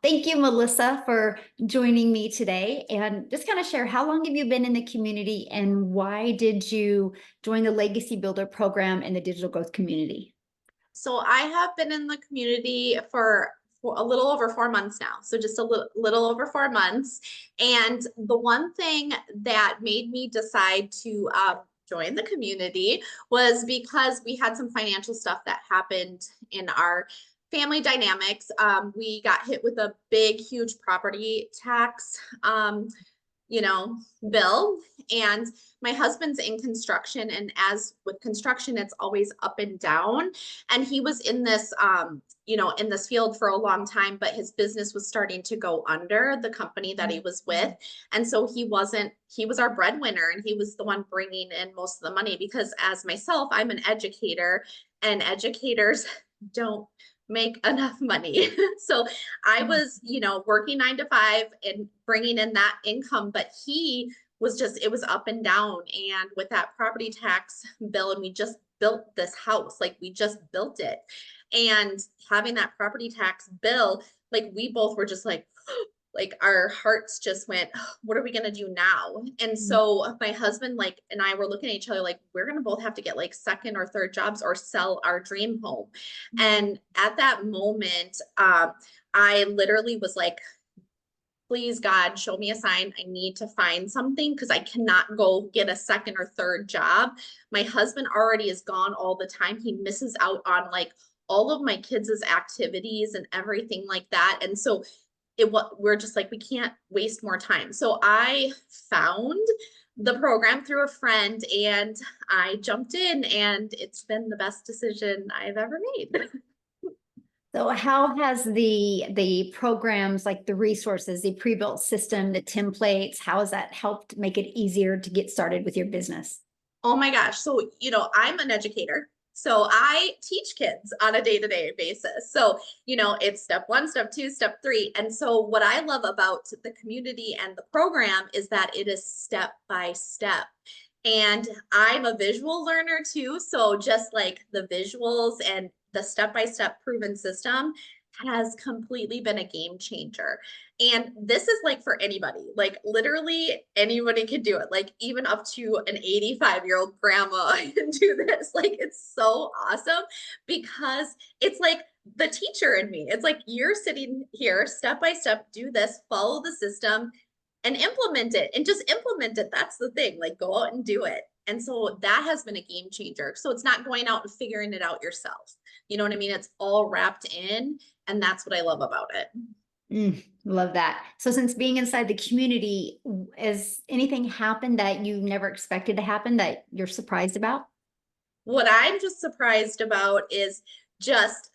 Thank you, Melissa, for joining me today. And just kind of share, how long have you been in the community and why did you join the Legacy Builder program and the digital growth community? So I have been in the community for a little over 4 months now. So just a little over 4 months. And the one thing that made me decide to join the community was because we had some financial stuff that happened in our family dynamics. We got hit with a big, huge property tax. You know, bill. And my husband's in construction. And as with construction, it's always up and down. And he was in this, in this field for a long time, but his business was starting to go under the company that he was with. And so he was our breadwinner and he was the one bringing in most of the money because as myself, I'm an educator and educators don't make enough money. So I was, working 9 to 5 and bringing in that income, but he was it was up and down. And with that property tax bill, and we just built this house, like we just built it. And having that property tax bill, like we both were just like our hearts just went, what are we going to do now? And so my husband and I were looking at each other like we're going to both have to get like second or third jobs or sell our dream home. And at that moment, I literally was like, please God, show me a sign. I need to find something because I cannot go get a second or third job. My husband already is gone all the time. He misses out on like all of my kids' activities and everything like that. And so we're just like, we can't waste more time. So I found the program through a friend and I jumped in and it's been the best decision I've ever made. So how has the programs, like the resources, the pre-built system, the templates, how has that helped make it easier to get started with your business? Oh my gosh. So, I'm an educator. So I teach kids on a day-to-day basis. So, it's step one, step two, step three. And so what I love about the community and the program is that it is step by step. And I'm a visual learner too. So just like the visuals and the step-by-step proven system has completely been a game changer. And this is like for anybody, like literally anybody can do it. Like even up to an 85-year-old grandma can do this. Like it's so awesome because it's like the teacher in me. It's like you're sitting here step by step, do this, follow the system and implement it and just implement it. That's the thing, like go out and do it. And so that has been a game changer. So it's not going out and figuring it out yourself. You know what I mean? It's all wrapped in. And that's what I love about it. Love that. So since being inside the community, has anything happened that you never expected to happen that you're surprised about? What I'm just surprised about is just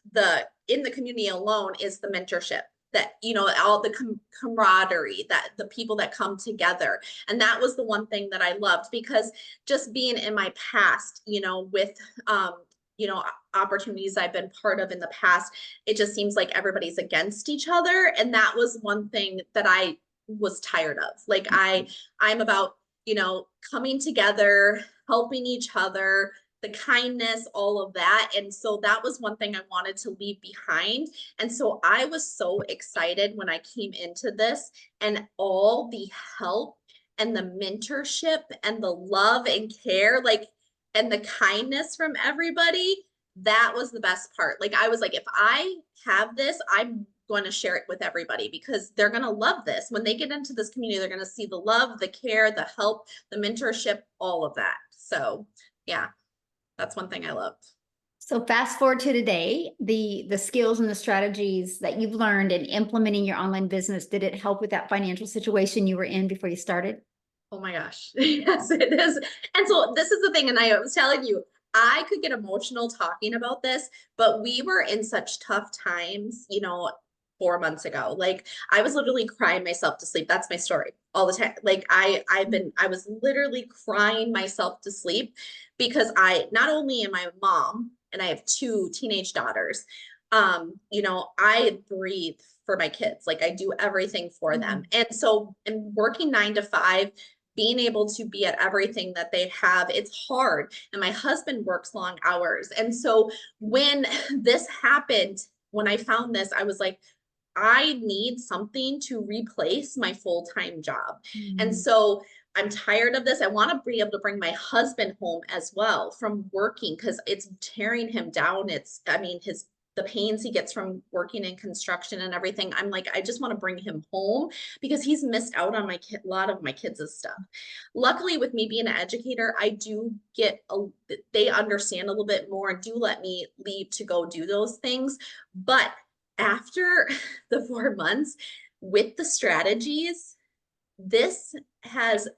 in the community alone is the mentorship that, all the camaraderie that the people that come together. And that was the one thing that I loved because just being in my past, with, opportunities I've been part of in the past, it just seems like everybody's against each other. And that was one thing that I was tired of. Like I'm about, coming together, helping each other, the kindness, all of that. And so that was one thing I wanted to leave behind. And so I was so excited when I came into this and all the help and the mentorship and the love and care, and the kindness from everybody. That was the best part. Like, I was like, if I have this, I'm going to share it with everybody because they're going to love this. When they get into this community, they're going to see the love, the care, the help, the mentorship, all of that. So yeah, that's one thing I loved. So fast forward to today, the skills and the strategies that you've learned in implementing your online business, did it help with that financial situation you were in before you started? Oh my gosh. Yes, it is. And so this is the thing. And I was telling you, I could get emotional talking about this, but we were in such tough times, 4 months ago. Like I was literally crying myself to sleep. That's my story all the time. Like I was literally crying myself to sleep because not only am I a mom and I have two teenage daughters, I breathe for my kids. Like I do everything for them. And so in working 9 to 5, being able to be at everything that they have, it's hard. And my husband works long hours. And so when this happened, when I found this, I was like, I need something to replace my full-time job. And Mm. so I'm tired of this. I want to be able to bring my husband home as well from working because it's tearing him down. I mean, the pains he gets from working in construction and everything. I'm like, I just want to bring him home because he's missed out on a lot of my kids' stuff. Luckily, with me being an educator, I do they understand a little bit more and do let me leave to go do those things. But after the 4 months with the strategies, this has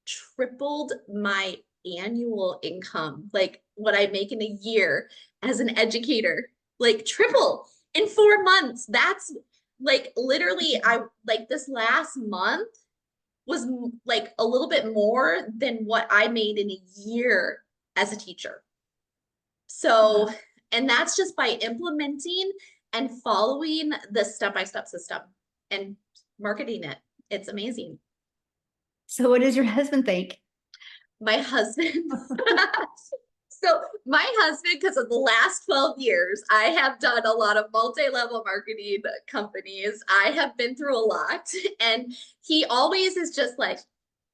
tripled my annual income, like what I make in a year as an educator, like triple in 4 months. That's like literally, I like this last month was like a little bit more than what I made in a year as a teacher. So, and that's just by implementing and following the step-by-step system and marketing it. It's amazing. So what does your husband think? My husband, so my husband, because of the last 12 years, I have done a lot of multi-level marketing companies. I have been through a lot, and he always is just like,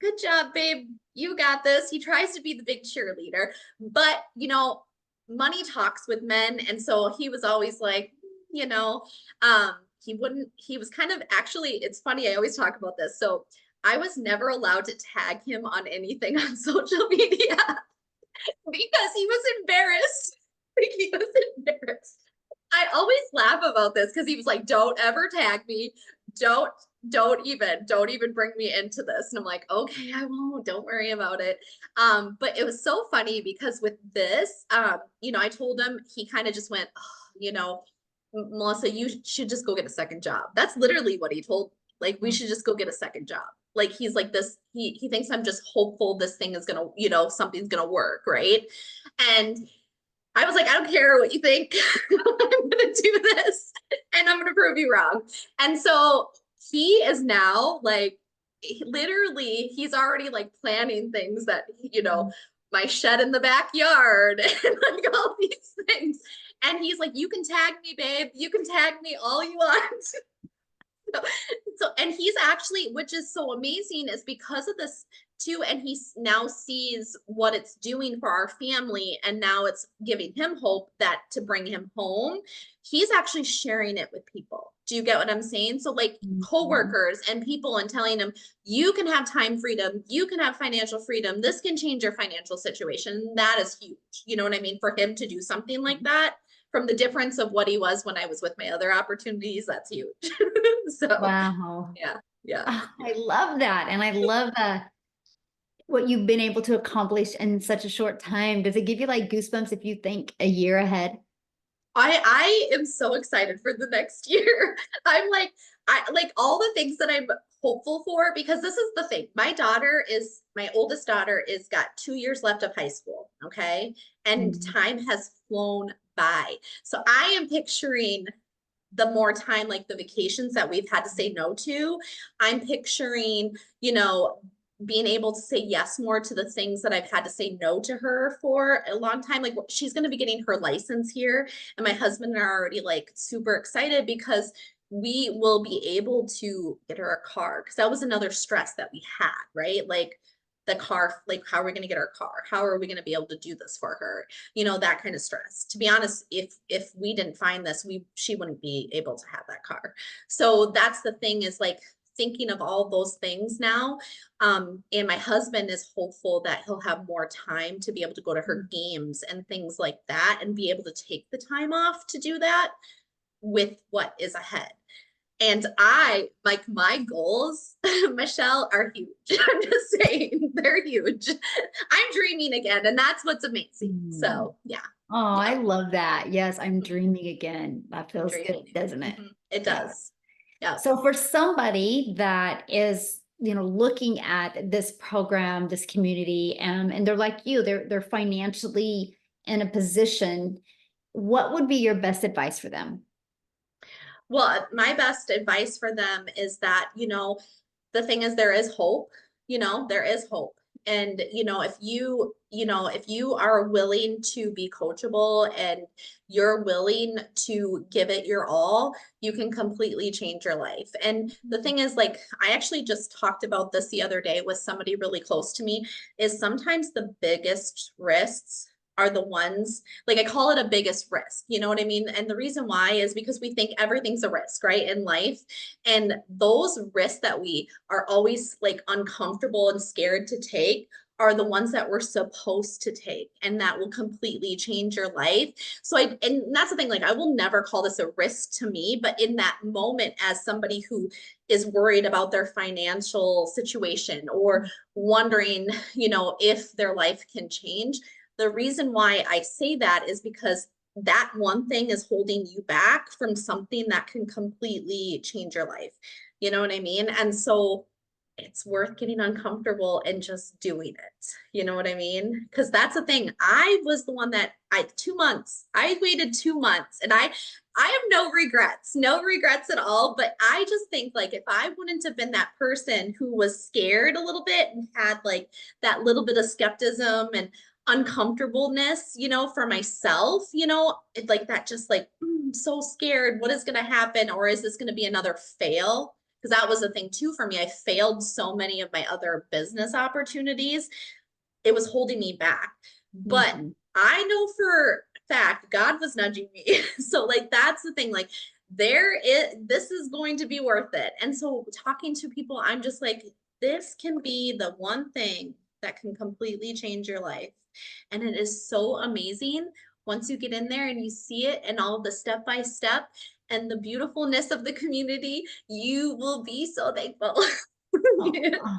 good job, babe. You got this. He tries to be the big cheerleader, but money talks with men. And so he was always like, you know, he was kind of actually, it's funny. I always talk about this. So I was never allowed to tag him on anything on social media because he was embarrassed. He was embarrassed. I always laugh about this because he was like, don't ever tag me. Don't don't even bring me into this. And I'm like, okay, I won't, don't worry about it. But it was so funny because with this, I told him, he kind of just went, oh, Melissa, you should just go get a second job. That's literally what he told me. Like, we should just go get a second job. Like, he's like this, he thinks I'm just hopeful this thing is gonna, something's gonna work, right? And I was like, I don't care what you think. I'm gonna do this and I'm gonna prove you wrong. And so he is now like, literally, he's already like planning things that, my shed in the backyard and like all these things. And he's like, you can tag me, babe. You can tag me all you want. And he's actually, which is so amazing, is because of this too. And he now sees what it's doing for our family. And now it's giving him hope that to bring him home, he's actually sharing it with people. Do you get what I'm saying? So, like coworkers and people, and telling them, you can have time freedom, you can have financial freedom, this can change your financial situation. That is huge. You know what I mean? For him to do something like that, from the difference of what he was when I was with my other opportunities, that's huge. So, Wow. yeah, yeah. Oh, I love that. And I love what you've been able to accomplish in such a short time. Does it give you like goosebumps if you think a year ahead? I am so excited for the next year. I'm like, I like all the things that I'm hopeful for, because this is the thing. My oldest daughter is got 2 years left of high school. Okay. And Mhm. time has flown by. So I am picturing the more time, like the vacations that we've had to say no to. I'm picturing, being able to say yes more to the things that I've had to say no to her for a long time. Like, she's going to be getting her license here. And my husband and I are already like super excited because we will be able to get her a car. Cause that was another stress that we had, right? Like the car, like how are we going to get our car? How are we going to be able to do this for her? That kind of stress. To be honest, if we didn't find this, she wouldn't be able to have that car. So that's the thing, is like thinking of all those things now. And my husband is hopeful that he'll have more time to be able to go to her games and things like that, and be able to take the time off to do that with what is ahead. And I like my goals, Michelle, are huge. I'm just saying, they're huge. I'm dreaming again, and that's what's amazing. Mm. So, yeah, Oh, yeah, I love that. Yes, I'm dreaming again. That I'm feels good, dreaming. doesn't it? It Yeah. does. Yeah. So for somebody that is, looking at this program, this community, and they're like you, they're financially in a position, what would be your best advice for them? Well, my best advice for them is that, the thing is, there is hope, there is hope. And, if you are willing to be coachable and you're willing to give it your all, you can completely change your life. And the thing is, like, I actually just talked about this the other day with somebody really close to me, is sometimes the biggest risks are the ones, like, I call it a biggest risk, you know what I mean? And the reason why is because we think everything's a risk, right, in life. And those risks that we are always like uncomfortable and scared to take are the ones that we're supposed to take, and that will completely change your life. And that's the thing, like, I will never call this a risk to me, but in that moment, as somebody who is worried about their financial situation or wondering, if their life can change, the reason why I say that is because that one thing is holding you back from something that can completely change your life. You know what I mean? And so it's worth getting uncomfortable and just doing it. You know what I mean? Because that's the thing. I was the one that 2 months, I waited 2 months, and I have no regrets at all. But I just think, like, if I wouldn't have been that person who was scared a little bit and had like that little bit of skepticism and uncomfortableness, for myself, like that, just like, I'm so scared. What is going to happen? Or is this going to be another fail? Because that was the thing too for me. I failed so many of my other business opportunities. It was holding me back. But Mhm. I know for a fact God was nudging me. So, like, that's the thing. Like, this is going to be worth it. And so talking to people, I'm just like, this can be the one thing that can completely change your life. And it is so amazing once you get in there and you see it and all the step by step and the beautifulness of the community, you will be so thankful. Oh, oh,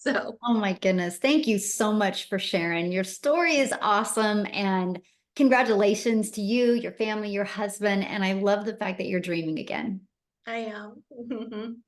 So oh my goodness. Thank you so much for sharing. Your story is awesome. And congratulations to you, your family, your husband. And I love the fact that you're dreaming again. I am.